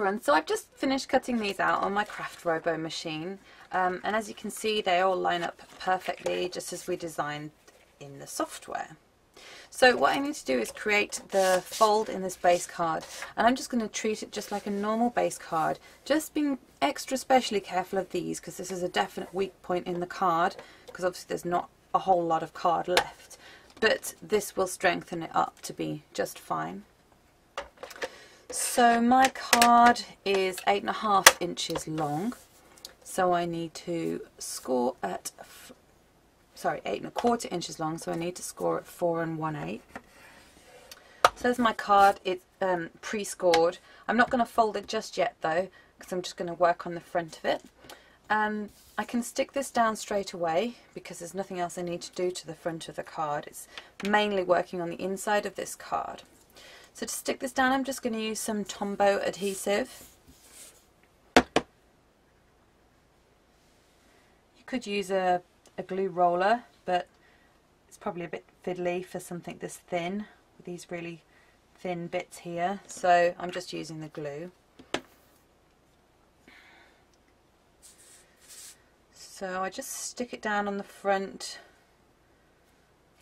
everyone, so I've just finished cutting these out on my Craft Robo machine, and as you can see they all line up perfectly just as we designed in the software. So what I need to do is create the fold in this base card, and I'm just going to treat it just like a normal base card, just being extra specially careful of these because this is a definite weak point in the card, because obviously there's not a whole lot of card left, but this will strengthen it up to be just fine. So my card is 8.5 inches long, so I need to score at 8.25 inches long, so I need to score at 4 1/8. So there's my card. It's pre-scored. I'm not going to fold it just yet though, because I'm just going to work on the front of it. I can stick this down straight away because there's nothing else I need to do to the front of the card. It's mainly working on the inside of this card. So to stick this down, I'm just going to use some Tombow adhesive. You could use a glue roller, but it's probably a bit fiddly for something this thin, with these really thin bits here. So I'm just using the glue. So I just stick it down on the front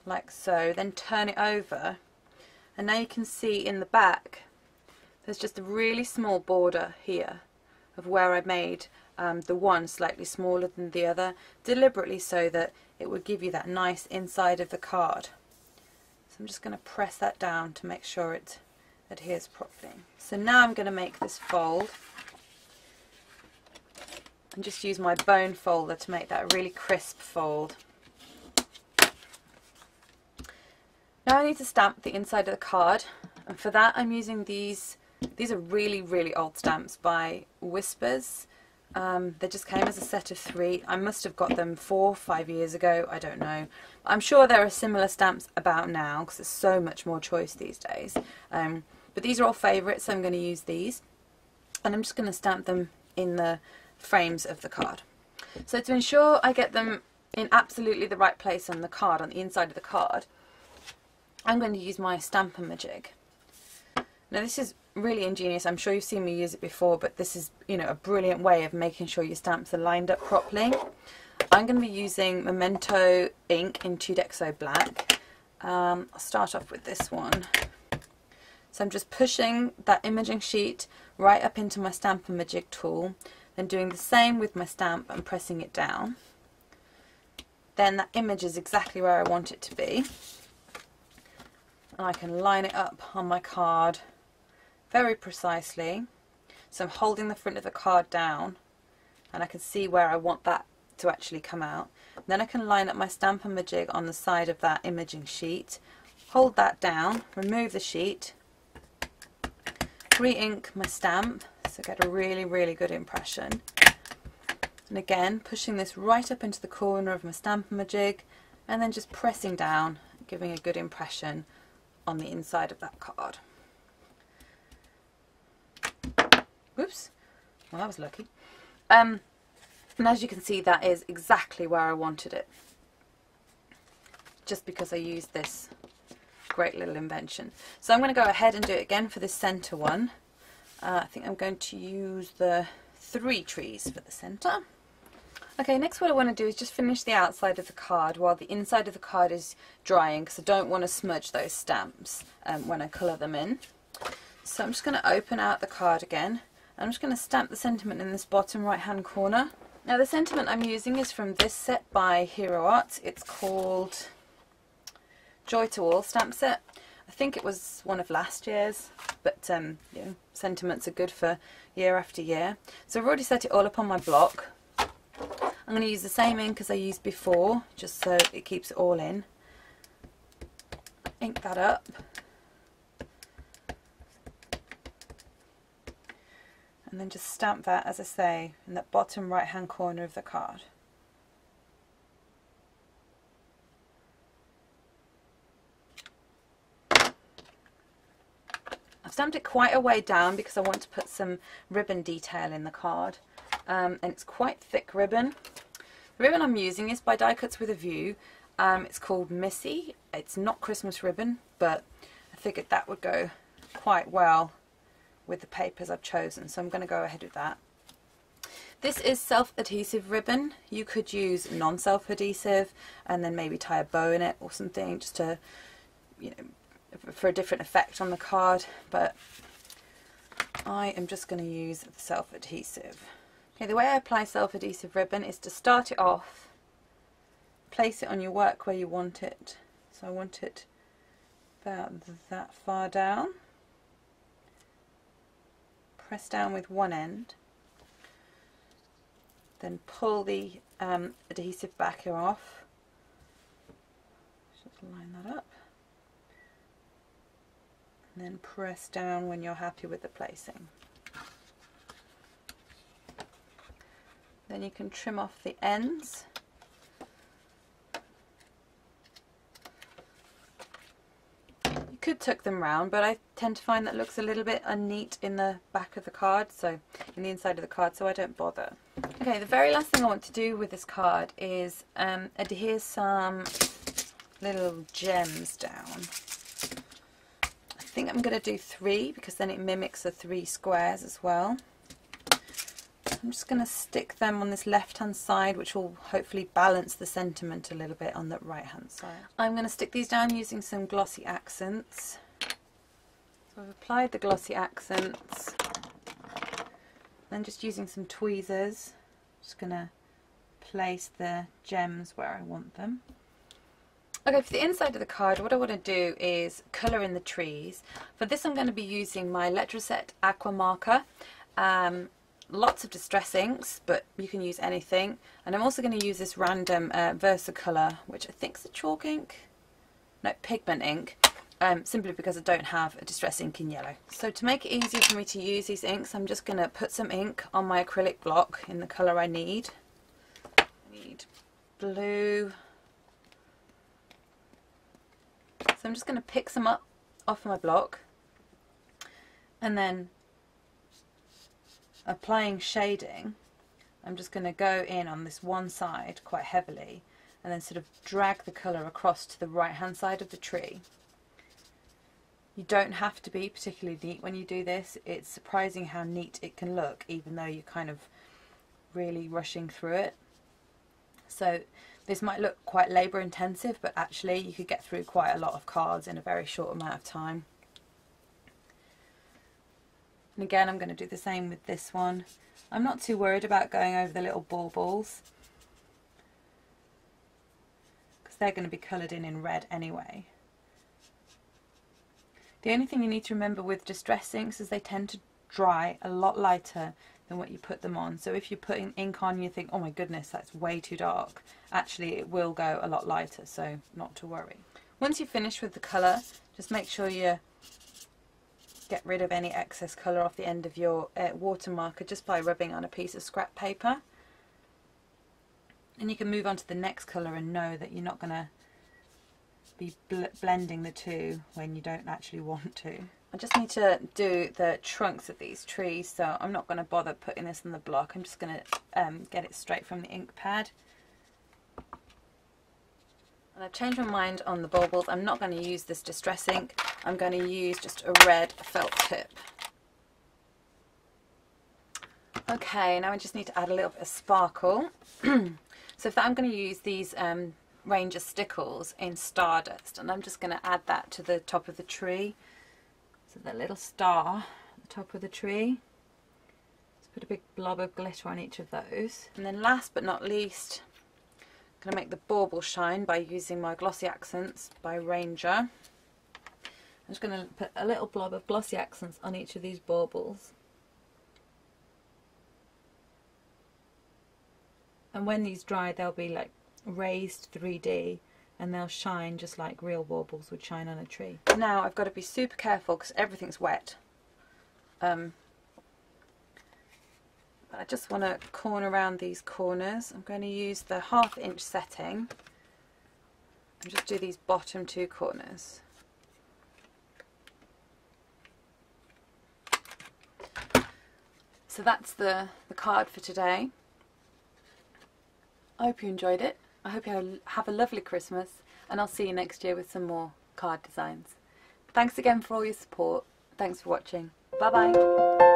like so, then turn it over. And now you can see in the back there's just a really small border here of where I made the one slightly smaller than the other, deliberately so that it would give you that nice inside of the card. So I'm just going to press that down to make sure it adheres properly. So now I'm going to make this fold and just use my bone folder to make that really crisp fold. Now I need to stamp the inside of the card, and for that I'm using these are really old stamps by Whispers. They just came as a set of 3. I must have got them 4 or 5 years ago, I don't know. I'm sure there are similar stamps about now because there's so much more choice these days. But these are all favourites, so I'm going to use these. And I'm just going to stamp them in the frames of the card. So to ensure I get them in absolutely the right place on the card, on the inside of the card, I'm going to use my Stamp-A-Majig. Now this is really ingenious. I'm sure you've seen me use it before, but this is, you know, a brilliant way of making sure your stamps are lined up properly. I'm going to be using Memento ink in 2Dexo Black. I'll start off with this one. So I'm just pushing that imaging sheet right up into my Stamp-A-Majig tool, then doing the same with my stamp and pressing it down. Then that image is exactly where I want it to be. And I can line it up on my card very precisely. So I'm holding the front of the card down and I can see where I want that to actually come out. Then I can line up my Stamp-A-Majig on the side of that imaging sheet, hold that down, remove the sheet, re-ink my stamp so get a really good impression. And again pushing this right up into the corner of my Stamp-A-Majig and then just pressing down, giving a good impression on the inside of that card. Whoops, well that was lucky. And as you can see, that is exactly where I wanted it, just because I used this great little invention. So I'm going to go ahead and do it again for this centre one. I think I'm going to use the 3 trees for the centre. Okay, next what I want to do is just finish the outside of the card while the inside of the card is drying, because I don't want to smudge those stamps when I colour them in. So I'm just going to open out the card again. I'm just going to stamp the sentiment in this bottom right hand corner. Now the sentiment I'm using is from this set by Hero Art. It's called Joy to All stamp set. I think it was one of last year's, but you know, sentiments are good for year after year. So I've already set it all up on my block. I'm going to use the same ink as I used before, just so it keeps it all in. Ink that up. And then just stamp that, as I say, in that bottom right hand corner of the card. I've stamped it quite a way down because I want to put some ribbon detail in the card. And it's quite thick ribbon. The ribbon I'm using is by Die Cuts with a View. It's called Missy. It's not Christmas ribbon, but I figured that would go quite well with the papers I've chosen, so I'm going to go ahead with that. This is self-adhesive ribbon. You could use non-self-adhesive and then maybe tie a bow in it or something, just to, you know, for a different effect on the card, but I am just going to use the self-adhesive. Okay, the way I apply self-adhesive ribbon is to start it off, place it on your work where you want it. So I want it about that far down. Press down with one end, then pull the adhesive backer off. Just line that up, and then press down when you're happy with the placing. Then you can trim off the ends. You could tuck them round, but I tend to find that looks a little bit unneat in the back of the card, so in the inside of the card, so I don't bother. Okay, the very last thing I want to do with this card is adhere some little gems down. I think I'm going to do 3 because then it mimics the 3 squares as well. I'm just going to stick them on this left hand side, which will hopefully balance the sentiment a little bit on the right hand side. I'm going to stick these down using some glossy accents. So I've applied the glossy accents, then just using some tweezers, just going to place the gems where I want them. Okay, for the inside of the card, what I want to do is colour in the trees. For this I'm going to be using my Letraset Aqua Marker. Lots of distress inks, but you can use anything. And I'm also going to use this random Versacolor, which I think is a chalk ink, no, pigment ink, simply because I don't have a distress ink in yellow. So to make it easier for me to use these inks, I'm just going to put some ink on my acrylic block in the colour I need. I need blue. So I'm just going to pick some up off my block, and then applying shading, I'm just going to go in on this one side quite heavily and then sort of drag the colour across to the right hand side of the tree. You don't have to be particularly neat when you do this. It's surprising how neat it can look even though you're kind of really rushing through it. So this might look quite labour intensive, but actually you could get through quite a lot of cards in a very short amount of time. And again, I'm going to do the same with this one. I'm not too worried about going over the little baubles because they're going to be coloured in red anyway. The only thing you need to remember with distress inks is they tend to dry a lot lighter than what you put them on. So if you're putting ink on, you think, oh my goodness, that's way too dark. Actually, it will go a lot lighter, so not to worry. Once you've finished with the colour, just make sure you get rid of any excess colour off the end of your water marker just by rubbing on a piece of scrap paper. And you can move on to the next colour and know that you're not going to be blending the two when you don't actually want to. I just need to do the trunks of these trees, so I'm not going to bother putting this on the block. I'm just going to get it straight from the ink pad. And I've changed my mind on the baubles. I'm not going to use this distress ink. I'm going to use just a red felt tip. Okay, now I just need to add a little bit of sparkle. So for that I'm going to use these Ranger Stickles in Stardust, and I'm just going to add that to the top of the tree. So the little star at the top of the tree. Let's put a big blob of glitter on each of those. And then last but not least, I'm going to make the bauble shine by using my Glossy Accents by Ranger. I'm just going to put a little blob of Glossy Accents on each of these baubles. And when these dry, they'll be like raised 3D and they'll shine just like real baubles would shine on a tree. Now I've got to be super careful because everything's wet. But I just want to corner around these corners. I'm going to use the 1/2 inch setting and just do these bottom 2 corners. So that's the card for today. I hope you enjoyed it. I hope you have a lovely Christmas, and I'll see you next year with some more card designs. Thanks again for all your support. Thanks for watching. Bye bye.